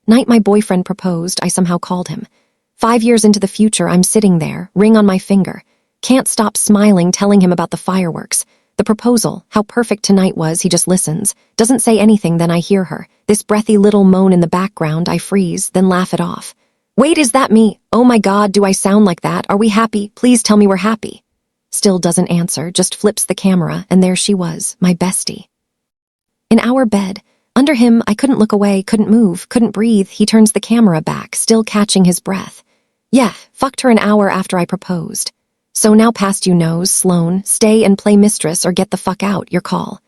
Night my boyfriend proposed, I somehow called him. 5 years into the future, I'm sitting there, ring on my finger. Can't stop smiling, telling him about the fireworks. The proposal, how perfect tonight was, he just listens. Doesn't say anything, then I hear her. This breathy little moan in the background, I freeze, then laugh it off. Wait, is that me? Oh my God, do I sound like that? Are we happy? Please tell me we're happy. Still doesn't answer, just flips the camera, and there she was, my bestie. In our bed. Under him, I couldn't look away, couldn't move, couldn't breathe. He turns the camera back, still catching his breath. Yeah, fucked her an hour after I proposed. So now past you knows, Sloan, stay and play mistress or get the fuck out, your call.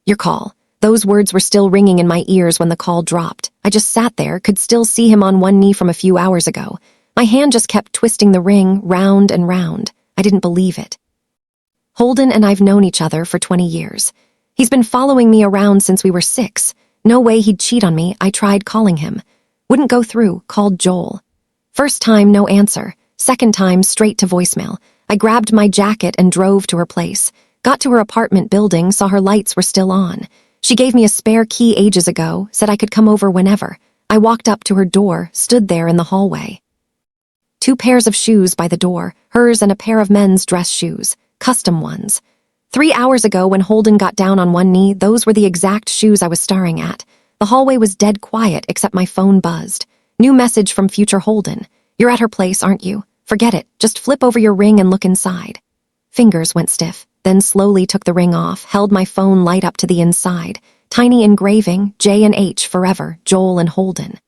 Your call. Those words were still ringing in my ears when the call dropped. I just sat there, could still see him on one knee from a few hours ago. My hand just kept twisting the ring, round and round. I didn't believe it. Holden and I've known each other for 20 years. He's been following me around since we were 6. No way he'd cheat on me. I tried calling him. Wouldn't go through, called Joel. First time, no answer. Second time, straight to voicemail. I grabbed my jacket and drove to her place. Got to her apartment building, saw her lights were still on. She gave me a spare key ages ago, said I could come over whenever. I walked up to her door, stood there in the hallway. 2 pairs of shoes by the door, hers and a pair of men's dress shoes, custom ones. 3 hours ago when Holden got down on one knee, those were the exact shoes I was staring at. The hallway was dead quiet except my phone buzzed. New message from future Holden. You're at her place, aren't you? Forget it. Just flip over your ring and look inside. Fingers went stiff, then slowly took the ring off, held my phone light up to the inside. Tiny engraving, J and H forever, Joel and Holden.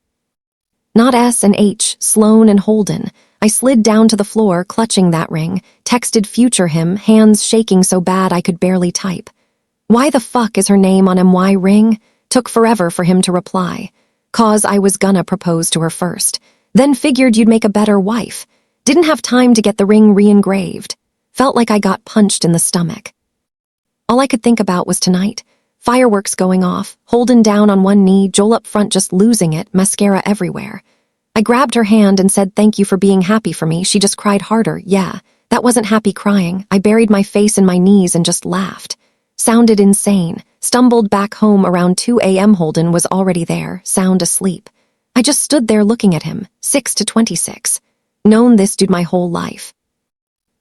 Not S and H, Sloan and Holden. I slid down to the floor, clutching that ring, texted future him, hands shaking so bad I could barely type. Why the fuck is her name on MY ring? Took forever for him to reply. 'Cause I was gonna propose to her first. Then figured you'd make a better wife. Didn't have time to get the ring re-engraved. Felt like I got punched in the stomach. All I could think about was tonight. Fireworks going off, Holden down on one knee, Joel up front just losing it, mascara everywhere. I grabbed her hand and said thank you for being happy for me. She just cried harder. Yeah, that wasn't happy crying. I buried my face in my knees and just laughed. Sounded insane. Stumbled back home around 2 a.m. Holden was already there, sound asleep. I just stood there looking at him, 6 to 26. Known this dude my whole life.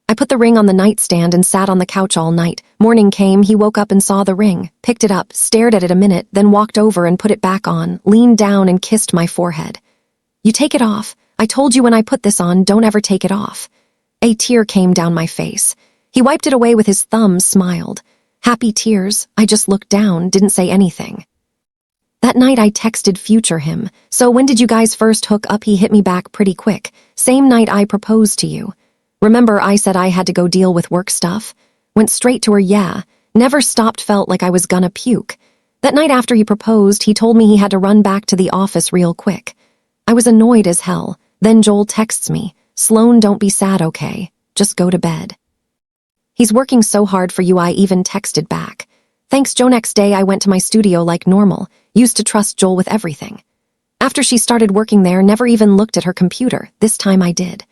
I put the ring on the nightstand and sat on the couch all night. Morning came, he woke up and saw the ring, picked it up, stared at it a minute, then walked over and put it back on, leaned down and kissed my forehead. You take it off. I told you when I put this on, don't ever take it off. A tear came down my face. He wiped it away with his thumb, smiled. Happy tears. I just looked down, didn't say anything. That night I texted future him. So when did you guys first hook up? He hit me back pretty quick. Same night I proposed to you. Remember I said I had to go deal with work stuff? Went straight to her, yeah. Never stopped, felt like I was gonna puke. That night after he proposed, he told me he had to run back to the office real quick. I was annoyed as hell. Then Joel texts me, Sloan, don't be sad, okay? Just go to bed. He's working so hard for you, I even texted back. Thanks, Joe. Next day I went to my studio like normal, used to trust Joel with everything. After she started working there, never even looked at her computer. This time I did.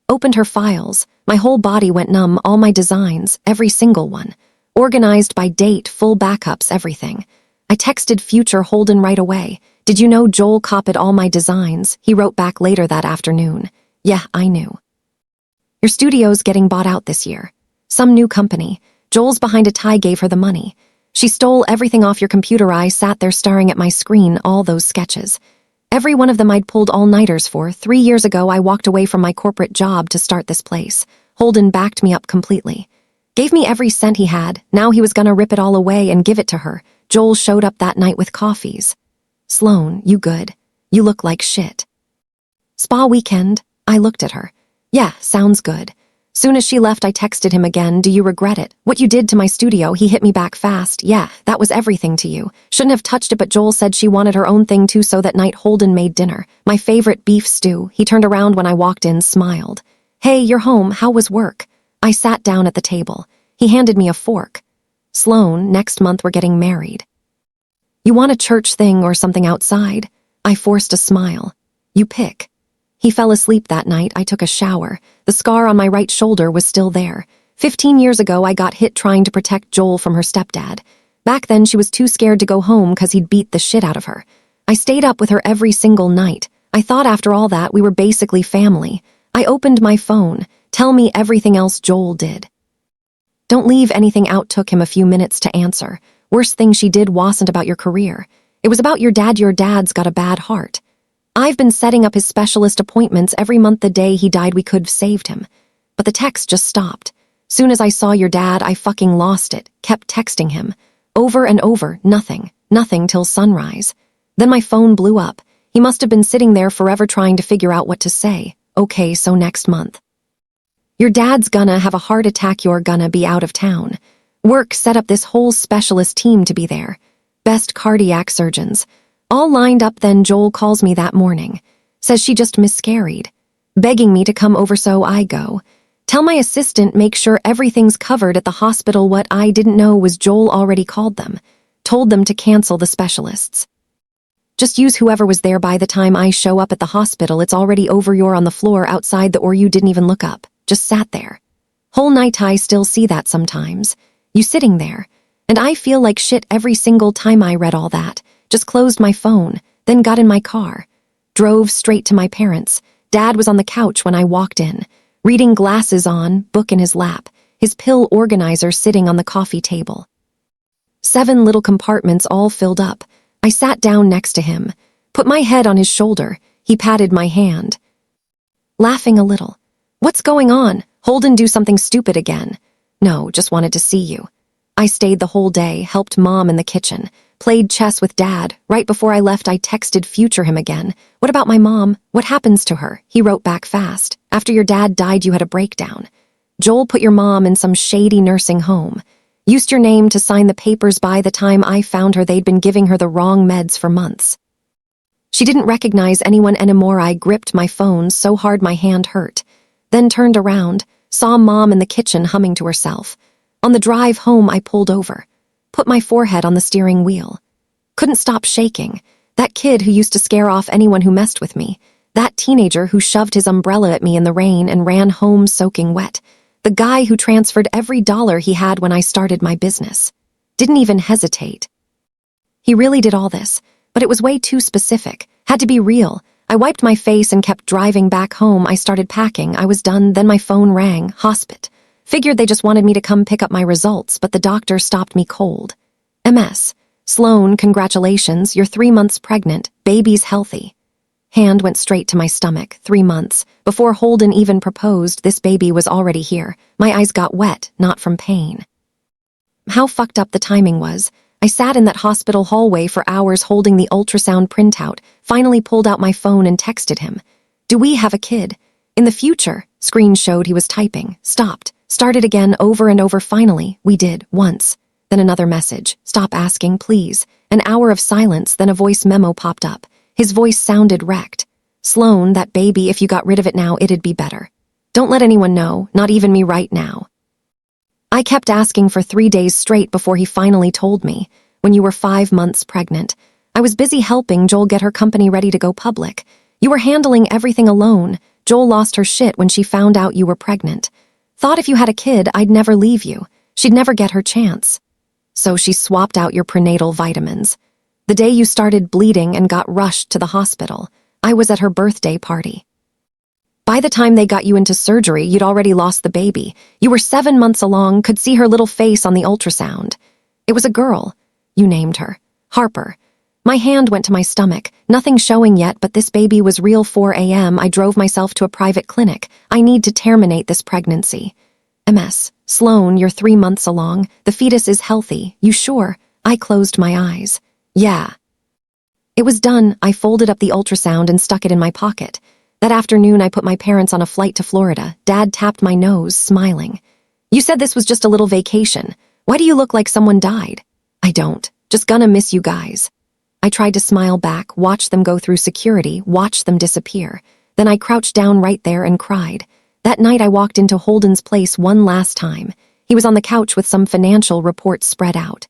Opened her files. My whole body went numb, all my designs, every single one. Organized by date, full backups, everything. I texted future Holden right away. Did you know Joel copied all my designs? He wrote back later that afternoon. Yeah, I knew. Your studio's getting bought out this year. Some new company. Joel's behind a tie, gave her the money. She stole everything off your computer. I sat there staring at my screen, all those sketches. Every one of them I'd pulled all-nighters for. 3 years ago I walked away from my corporate job to start this place. Holden backed me up completely. Gave me every cent he had. Now he was gonna rip it all away and give it to her. Joel showed up that night with coffees. Sloan, you good? You look like shit. Spa weekend? I looked at her. Yeah, sounds good. Soon as she left, I texted him again. Do you regret it? What you did to my studio? He hit me back fast. Yeah, that was everything to you. Shouldn't have touched it, but Joel said she wanted her own thing too, so that night Holden made dinner. My favorite beef stew. He turned around when I walked in, smiled. Hey, you're home. How was work? I sat down at the table. He handed me a fork. Sloan, next month we're getting married. You want a church thing or something outside? I forced a smile. You pick. He fell asleep that night. I took a shower. The scar on my right shoulder was still there. 15 years ago, I got hit trying to protect Joel from her stepdad. Back then, she was too scared to go home because he'd beat the shit out of her. I stayed up with her every single night. I thought after all that we were basically family. I opened my phone. Tell me everything else Joel did. Don't leave anything out took him a few minutes to answer. Worst thing she did wasn't about your career. It was about your dad. Your dad's got a bad heart. I've been setting up his specialist appointments every month. The day he died we could've saved him. But the text just stopped. Soon as I saw your dad, I fucking lost it. Kept texting him. Over and over, nothing till sunrise. Then my phone blew up. He must have been sitting there forever trying to figure out what to say. Okay, so next month. Your dad's gonna have a heart attack. You're gonna be out of town. Work set up this whole specialist team to be there. Best cardiac surgeons. All lined up. Then Joel calls me that morning. Says she just miscarried. Begging me to come over, so I go. Tell my assistant make sure everything's covered at the hospital. What I didn't know was Joel already called them. Told them to cancel the specialists. Just use whoever was there. By the time I show up at the hospital, it's already over. You're on the floor outside or you didn't even look up. Just sat there. Whole night. I still see that sometimes. You sitting there. And I feel like shit every single time I read all that. Just closed my phone, then got in my car. Drove straight to my parents'. Dad was on the couch when I walked in. Reading, glasses on, book in his lap. His pill organizer sitting on the coffee table. 7 little compartments all filled up. I sat down next to him. Put my head on his shoulder. He patted my hand. Laughing a little. What's going on? Holden do something stupid again? No, just wanted to see you. I stayed the whole day, helped Mom in the kitchen, played chess with Dad. Right before I left, I texted future him again. What about my mom? What happens to her? He wrote back fast. After your dad died, you had a breakdown. Joel put your mom in some shady nursing home. Used your name to sign the papers. By the time I found her, they'd been giving her the wrong meds for months. She didn't recognize anyone anymore. I gripped my phone so hard my hand hurt. Then turned around, saw Mom in the kitchen humming to herself. On the drive home, I pulled over. Put my forehead on the steering wheel. Couldn't stop shaking. That kid who used to scare off anyone who messed with me. That teenager who shoved his umbrella at me in the rain and ran home soaking wet. The guy who transferred every dollar he had when I started my business. Didn't even hesitate. He really did all this, but it was way too specific. Had to be real. I wiped my face and kept driving back home. I started packing. I was done. Then my phone rang. Hospit. Figured they just wanted me to come pick up my results, but the doctor stopped me cold. MS. Sloan, congratulations. You're 3 months pregnant. Baby's healthy. Hand went straight to my stomach. 3 months. Before Holden even proposed, this baby was already here. My eyes got wet, not from pain. How fucked up the timing was. I sat in that hospital hallway for hours holding the ultrasound printout, finally pulled out my phone and texted him. Do we have a kid? In the future. Screen showed he was typing. Stopped. Started again, over and over. Finally, we did, once. Then another message. Stop asking, please. An hour of silence, then a voice memo popped up. His voice sounded wrecked. Sloan, that baby, if you got rid of it now, it'd be better. Don't let anyone know, not even me right now. I kept asking for 3 days straight before he finally told me. When you were 5 months pregnant. I was busy helping Joel get her company ready to go public. You were handling everything alone. Joel lost her shit when she found out you were pregnant. Thought if you had a kid, I'd never leave you. She'd never get her chance. So she swapped out your prenatal vitamins. The day you started bleeding and got rushed to the hospital, I was at her birthday party. By the time they got you into surgery, you'd already lost the baby. You were 7 months along, could see her little face on the ultrasound. It was a girl. You named her. Harper. My hand went to my stomach, nothing showing yet, but this baby was real. 4 a.m. I drove myself to a private clinic. I need to terminate this pregnancy. MS. Sloan, you're 3 months along. The fetus is healthy. You sure? I closed my eyes. Yeah. It was done. I folded up the ultrasound and stuck it in my pocket. That afternoon, I put my parents on a flight to Florida. Dad tapped my nose, smiling. You said this was just a little vacation. Why do you look like someone died? I don't. Just gonna miss you guys. I tried to smile back, watch them go through security, watch them disappear. Then I crouched down right there and cried. That night I walked into Holden's place one last time. He was on the couch with some financial reports spread out.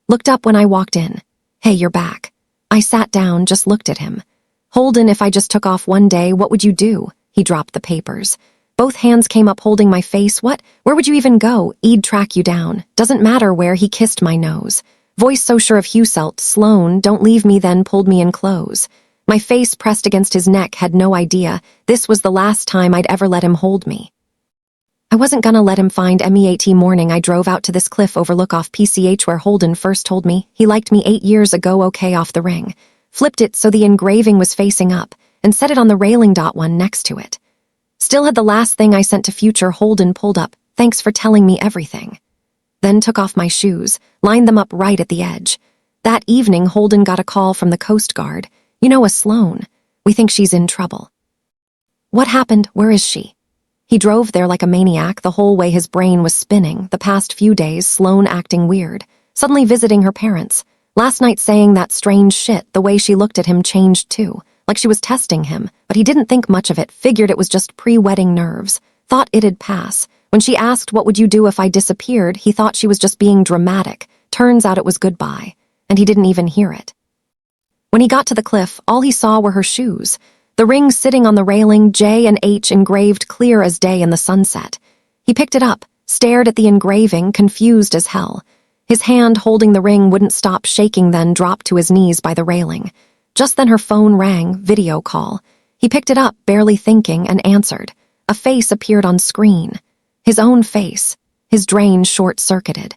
Looked up when I walked in. Hey, you're back. I sat down, just looked at him. Holden, if I just took off one day, what would you do? He dropped the papers. Both hands came up holding my face. What? Where would you even go? He'd track you down. Doesn't matter where. He kissed my nose. Voice so sure of Husselt, Sloan, don't leave me, then pulled me in close. My face pressed against his neck, had no idea this was the last time I'd ever let him hold me. I wasn't gonna let him find MEAT. Morning I drove out to this cliff overlook off PCH where Holden first told me he liked me 8 years ago. Okay, off the ring. Flipped it so the engraving was facing up and set it on the railing. One next to it. Still had the last thing I sent to Future. Holden pulled up, thanks for telling me everything. Then took off my shoes, lined them up right at the edge. That evening Holden got a call from the Coast Guard. You know, a Sloan. We think she's in trouble. What happened? Where is she? He drove there like a maniac the whole way. His brain was spinning. The past few days, Sloan acting weird. Suddenly visiting her parents. Last night saying that strange shit. The way she looked at him changed too. Like she was testing him. But he didn't think much of it. Figured it was just pre-wedding nerves. Thought it'd pass. When she asked what would you do if I disappeared, he thought she was just being dramatic. Turns out it was goodbye. And he didn't even hear it. When he got to the cliff, all he saw were her shoes. The ring sitting on the railing, J and H engraved clear as day in the sunset. He picked it up, stared at the engraving, confused as hell. His hand holding the ring wouldn't stop shaking, then dropped to his knees by the railing. Just then her phone rang, video call. He picked it up, barely thinking, and answered. A face appeared on screen. His own face. His drain short-circuited.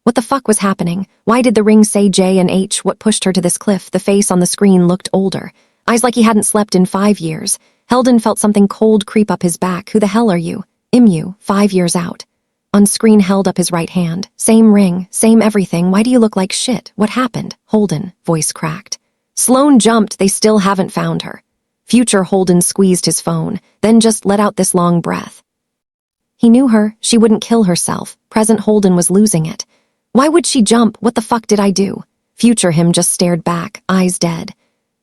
What the fuck was happening? Why did the ring say J and H? What pushed her to this cliff? The face on the screen looked older. Eyes like he hadn't slept in 5 years. Holden felt something cold creep up his back. Who the hell are you? Imu, 5 years out. On screen held up his right hand. Same ring, same everything. Why do you look like shit? What happened? Holden, voice cracked. Sloan jumped. They still haven't found her. Future. Holden squeezed his phone, then just let out this long breath. He knew her. She wouldn't kill herself. Present. Holden was losing it. Why would she jump? What the fuck did I do? Future. Him just stared back, eyes dead.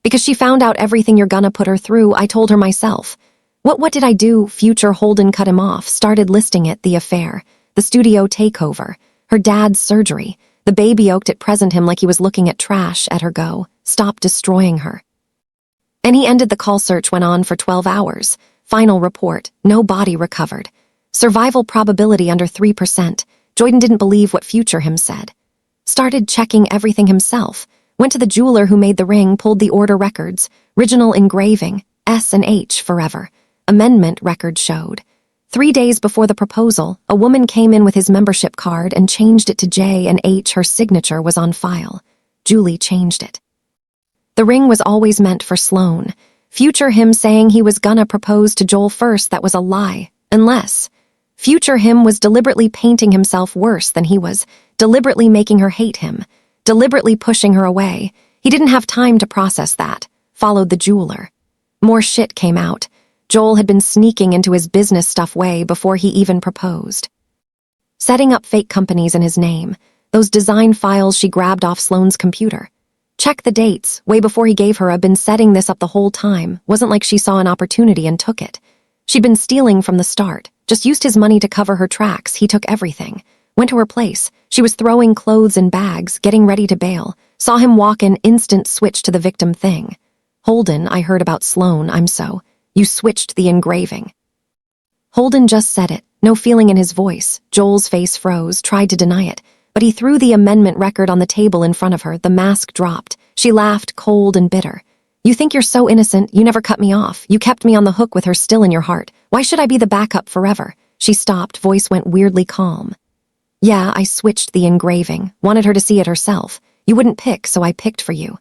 Because she found out everything you're gonna put her through. I told her myself. What did I do? Future. Holden cut him off, started listing it, the affair, the studio takeover, her dad's surgery, the baby oaked at present him like he was looking at trash at her go. Stop destroying her. And he ended the call. Search went on for 12 hours. Final report, no body recovered. Survival probability under 3%. Jordan didn't believe what Future him said. Started checking everything himself. Went to the jeweler who made the ring, pulled the order records. Original engraving, S and H forever. Amendment record showed. 3 days before the proposal, a woman came in with his membership card and changed it to J and H. Her signature was on file. Julie changed it. The ring was always meant for Sloan. Future him saying he was gonna propose to Joel first. That was a lie. Unless Future him was deliberately painting himself worse than he was, deliberately making her hate him, deliberately pushing her away. He didn't have time to process that. Followed the jeweler. More shit came out. Joel had been sneaking into his business stuff way before he even proposed. Setting up fake companies in his name. Those design files she grabbed off Sloan's computer. Check the dates, way before he gave her. I've been setting this up the whole time. Wasn't like she saw an opportunity and took it. She'd been stealing from the start. Just used his money to cover her tracks. He took everything. Went to her place. She was throwing clothes in bags, getting ready to bail. Saw him walk in, instant switch to the victim thing. Holden, I heard about Sloan. You switched the engraving. Holden just said it, no feeling in his voice. Joel's face froze, tried to deny it. But he threw the amendment record on the table in front of her. The mask dropped. She laughed, cold and bitter. You think you're so innocent. You never cut me off. You kept me on the hook with her still in your heart. Why should I be the backup forever? She stopped, voice went weirdly calm. Yeah, I switched the engraving. Wanted her to see it herself. You wouldn't pick, so I picked for you.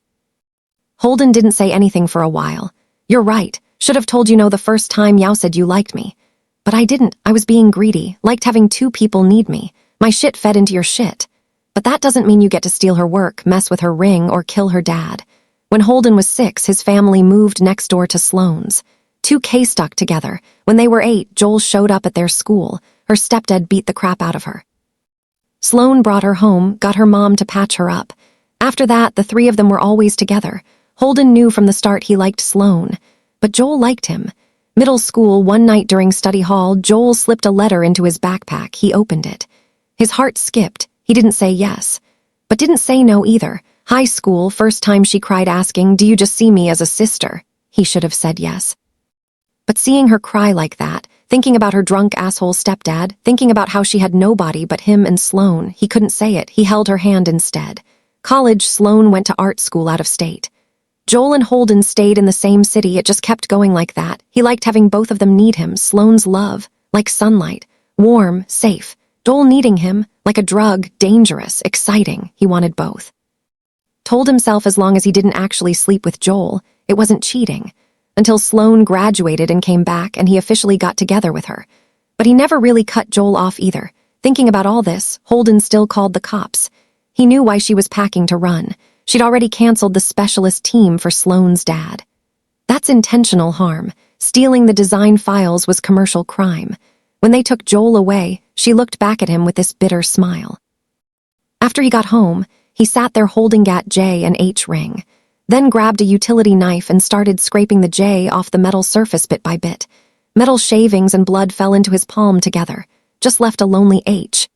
Holden didn't say anything for a while. You're right. Should have told you no the first time Yao said you liked me. But I didn't. I was being greedy. Liked having 2 people need me. My shit fed into your shit. But that doesn't mean you get to steal her work, mess with her ring, or kill her dad. When Holden was 6, his family moved next door to Sloan's. 2K stuck together. When they were 8, Joel showed up at their school. Her stepdad beat the crap out of her. Sloan brought her home, got her mom to patch her up. After that, the 3 of them were always together. Holden knew from the start he liked Sloan. But Joel liked him. Middle school, one night during study hall, Joel slipped a letter into his backpack. He opened it. His heart skipped. He didn't say yes. But didn't say no either. High school, first time she cried asking, do you just see me as a sister? He should have said yes. But seeing her cry like that, thinking about her drunk asshole stepdad, thinking about how she had nobody but him and Sloan. He couldn't say it, he held her hand instead. College, Sloan went to art school out of state. Joel and Holden stayed in the same city, it just kept going like that. He liked having both of them need him, Sloan's love, like sunlight, warm, safe. Joel needing him, like a drug, dangerous, exciting, he wanted both. Told himself as long as he didn't actually sleep with Joel, it wasn't cheating. Until Sloan graduated and came back and he officially got together with her. But he never really cut Joel off either. Thinking about all this, Holden still called the cops. He knew why she was packing to run. She'd already canceled the specialist team for Sloan's dad. That's intentional harm. Stealing the design files was commercial crime. When they took Joel away, she looked back at him with this bitter smile. After he got home, he sat there holding that J and H ring, then grabbed a utility knife and started scraping the J off the metal surface bit by bit. Metal shavings and blood fell into his palm together, just left a lonely H.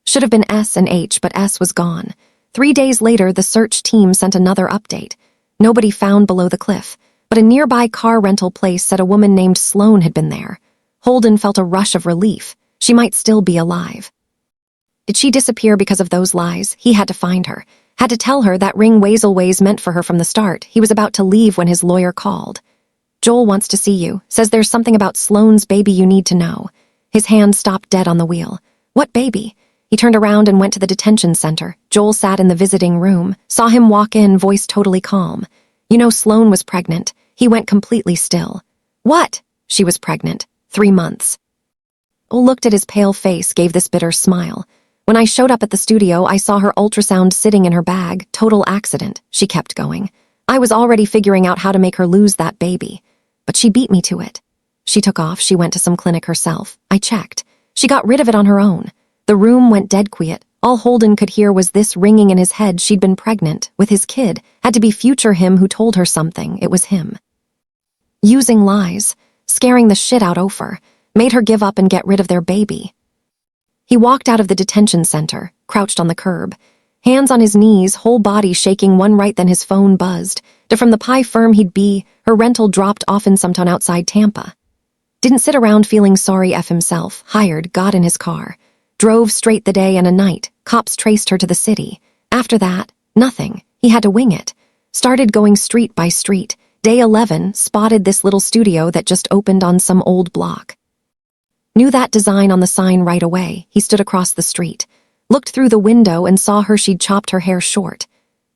Should have been S and H, but S was gone. 3 days later, the search team sent another update. Nobody found below the cliff, but a nearby car rental place said a woman named Sloan had been there. Holden felt a rush of relief. She might still be alive. Did she disappear because of those lies? He had to find her. Had to tell her that ring Wazelways meant for her from the start. He was about to leave when his lawyer called. Joel wants to see you. Says there's something about Sloan's baby you need to know. His hand stopped dead on the wheel. What baby? He turned around and went to the detention center. Joel sat in the visiting room, saw him walk in, voice totally calm. You know, Sloan was pregnant. He went completely still. What? She was pregnant. 3 months. Joel looked at his pale face, gave this bitter smile. When I showed up at the studio, I saw her ultrasound sitting in her bag. Total accident. She kept going. I was already figuring out how to make her lose that baby. But she beat me to it. She took off. She went to some clinic herself. I checked. She got rid of it on her own. The room went dead quiet. All Holden could hear was this ringing in his head. She'd been pregnant with his kid. Had to be future him who told her something. It was him. Using lies. Scaring the shit out of her. Made her give up and get rid of their baby. He walked out of the detention center, crouched on the curb. Hands on his knees, whole body shaking. One right then his phone buzzed. From the pie firm he'd be, her rental dropped off in some town outside Tampa. Didn't sit around feeling sorry F himself. Hired, got in his car. Drove straight the day and a night. Cops traced her to the city. After that, nothing. He had to wing it. Started going street by street. Day 11, spotted this little studio that just opened on some old block. Knew that design on the sign right away. He stood across the street. Looked through the window and saw her. She'd chopped her hair short.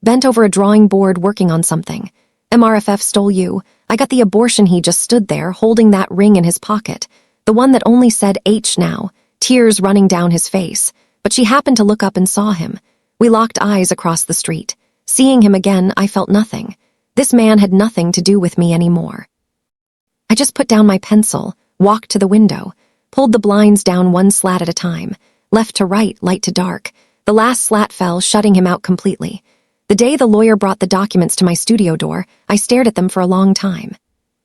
Bent over a drawing board working on something. MRFF stole you. I got the abortion. He just stood there, holding that ring in his pocket. The one that only said H now. Tears running down his face. But she happened to look up and saw him. We locked eyes across the street. Seeing him again, I felt nothing. This man had nothing to do with me anymore. I just put down my pencil, walked to the window, pulled the blinds down one slat at a time, left to right, light to dark. The last slat fell, shutting him out completely. The day the lawyer brought the documents to my studio door, I stared at them for a long time.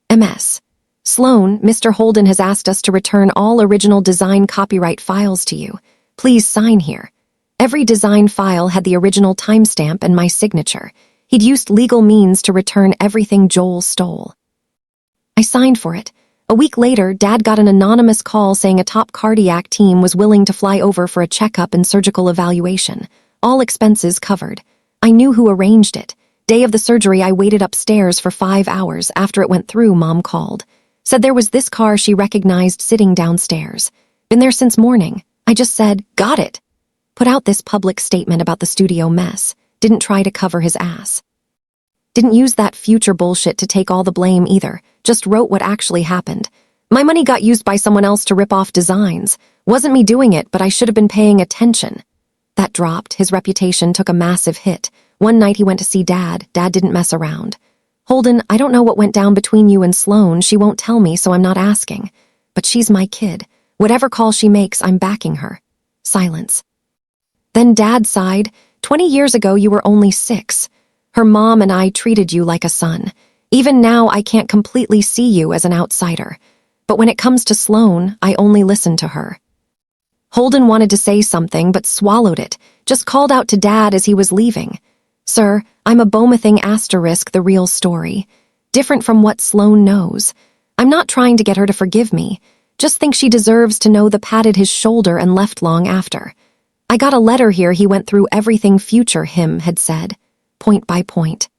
MS. Sloan, Mr. Holden has asked us to return all original design copyright files to you. Please sign here. Every design file had the original timestamp and my signature. He'd used legal means to return everything Joel stole. I signed for it. A week later, Dad got an anonymous call saying a top cardiac team was willing to fly over for a checkup and surgical evaluation. All expenses covered. I knew who arranged it. Day of the surgery, I waited upstairs for 5 hours. After it went through, Mom called. Said there was this car she recognized sitting downstairs. Been there since morning. I just said, got it. Put out this public statement about the studio mess. Didn't try to cover his ass. Didn't use that future bullshit to take all the blame either. Just wrote what actually happened. My money got used by someone else to rip off designs. Wasn't me doing it, but I should have been paying attention. That dropped. His reputation took a massive hit. One night he went to see Dad. Dad didn't mess around. Holden, I don't know what went down between you and Sloan. She won't tell me, so I'm not asking. But she's my kid. Whatever call she makes, I'm backing her. Silence. Then Dad sighed. 20 years ago, you were only 6. Her mom and I treated you like a son. Even now, I can't completely see you as an outsider. But when it comes to Sloan, I only listen to her. Holden wanted to say something, but swallowed it. Just called out to Dad as he was leaving. Sir, I'm a Bomathing asterisk, the real story. Different from what Sloan knows. I'm not trying to get her to forgive me. Just think she deserves to know the patted his shoulder and left long after. I got a letter here he went through everything future him had said, point by point.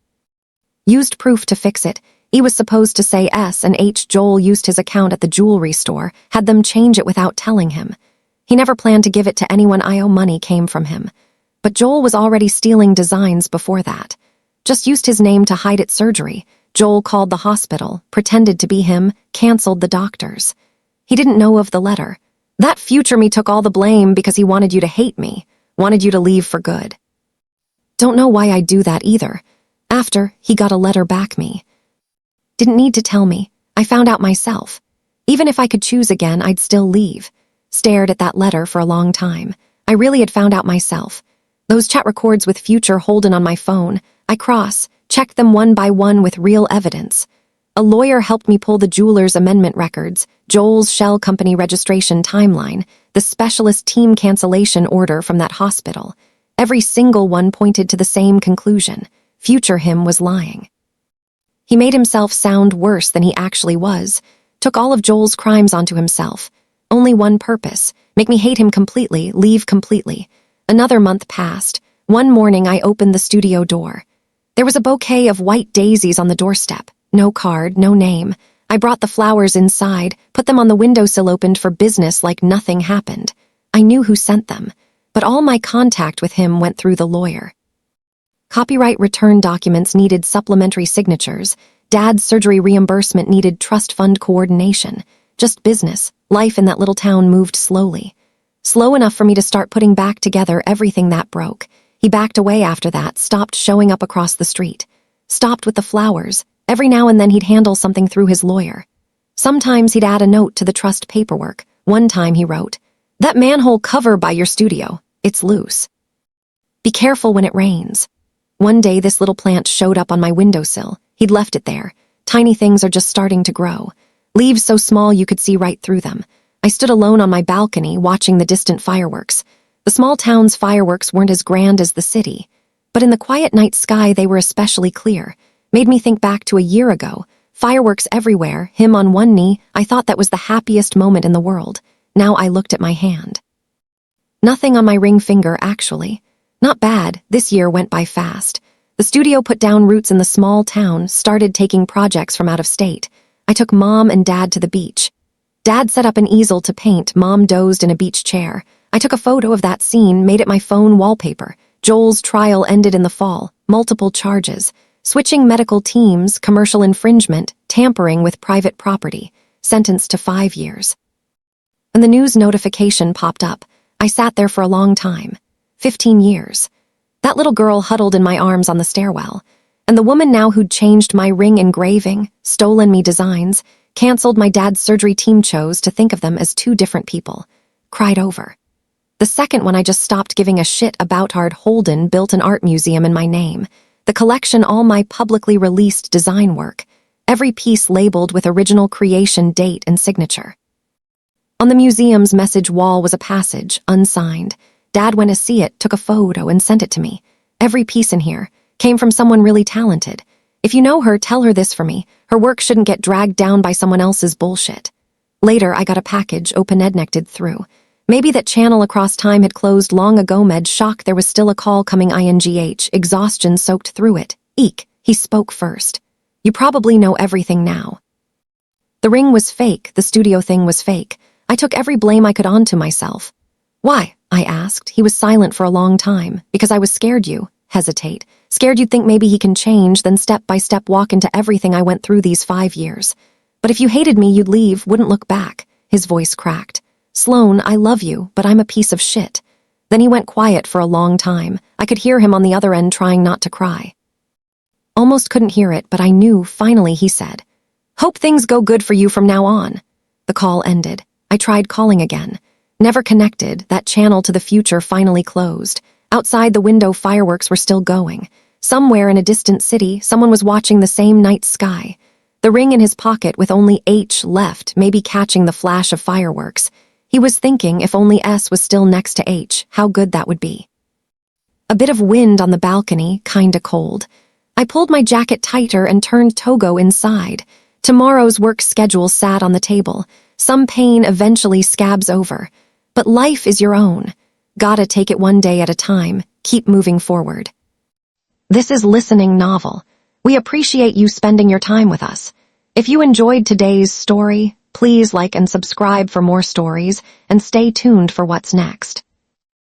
Used proof to fix it. E was supposed to say S and H. Joel used his account at the jewelry store, had them change it without telling him. He never planned to give it to anyone. I owe money came from him. But Joel was already stealing designs before that. Just used his name to hide its surgery. Joel called the hospital, pretended to be him, canceled the doctors. He didn't know of the letter. That future me took all the blame because he wanted you to hate me, wanted you to leave for good. Don't know why I'd do that either. After, he got a letter back me. Didn't need to tell me. I found out myself. Even if I could choose again, I'd still leave. Stared at that letter for a long time. I really had found out myself. Those chat records with future Holden on my phone, I checked them one by one with real evidence. A lawyer helped me pull the jeweler's amendment records, Joel's shell company registration timeline, the specialist team cancellation order from that hospital. Every single one pointed to the same conclusion. Future him was lying. He made himself sound worse than he actually was, took all of Joel's crimes onto himself. Only one purpose, make me hate him completely, leave completely. Another month passed. One morning I opened the studio door. There was a bouquet of white daisies on the doorstep. No card, no name. I brought the flowers inside, put them on the windowsill, opened for business like nothing happened. I knew who sent them, but all my contact with him went through the lawyer. Copyright return documents needed supplementary signatures. Dad's surgery reimbursement needed trust fund coordination. Just business. Life in that little town moved slowly. Slow enough for me to start putting back together everything that broke. He backed away after that, stopped showing up across the street. Stopped with the flowers. Every now and then he'd handle something through his lawyer. Sometimes he'd add a note to the trust paperwork. One time he wrote, "That manhole cover by your studio, it's loose. Be careful when it rains." One day this little plant showed up on my windowsill. He'd left it there. Tiny things are just starting to grow. Leaves so small you could see right through them. I stood alone on my balcony watching the distant fireworks. The small town's fireworks weren't as grand as the city, but in the quiet night sky they were especially clear. Made me think back to a year ago. Fireworks everywhere, him on one knee. I thought that was the happiest moment in the world. Now I looked at my hand. Nothing on my ring finger, actually. Not bad, this year went by fast. The studio put down roots in the small town, started taking projects from out of state. I took Mom and Dad to the beach. Dad set up an easel to paint, Mom dozed in a beach chair. I took a photo of that scene, made it my phone wallpaper. Joel's trial ended in the fall, multiple charges. Switching medical teams, commercial infringement, tampering with private property. Sentenced to 5 years. When the news notification popped up, I sat there for a long time. 15 years. That little girl huddled in my arms on the stairwell. And the woman now who'd changed my ring engraving, stolen me designs, canceled my dad's surgery team, chose to think of them as two different people. Cried over. The second one I just stopped giving a shit about. Hard Holden built an art museum in my name. The collection, all my publicly released design work. Every piece labeled with original creation date and signature. On the museum's message wall was a passage, unsigned. Dad went to see it, took a photo, and sent it to me. Every piece in here came from someone really talented. If you know her, tell her this for me. Her work shouldn't get dragged down by someone else's bullshit. Later, I got a package, open-ended through. Maybe that channel across time had closed long ago. Med shock, there was still a call coming. Exhaustion soaked through it. Eek, he spoke first. You probably know everything now. The ring was fake, the studio thing was fake. I took every blame I could onto myself. Why? I asked. He was silent for a long time. Because I was scared you. Hesitate. Scared you'd think maybe he can change, then step by step walk into everything I went through these 5 years. But if you hated me, you'd leave, wouldn't look back. His voice cracked. Sloan, I love you, but I'm a piece of shit. Then he went quiet for a long time. I could hear him on the other end trying not to cry. Almost couldn't hear it, but I knew. Finally, he said, "Hope things go good for you from now on." The call ended. I tried calling again. Never connected. That channel to the future finally closed. Outside the window, fireworks were still going. Somewhere in a distant city, someone was watching the same night sky. The ring in his pocket with only H left, maybe catching the flash of fireworks. He was thinking if only S was still next to H, how good that would be. A bit of wind on the balcony, kinda cold. I pulled my jacket tighter and turned Togo inside. Tomorrow's work schedule sat on the table. Some pain eventually scabs over, but life is your own. Gotta take it one day at a time, keep moving forward. This is Listening Novel. We appreciate you spending your time with us. If you enjoyed today's story, please like and subscribe for more stories, and stay tuned for what's next.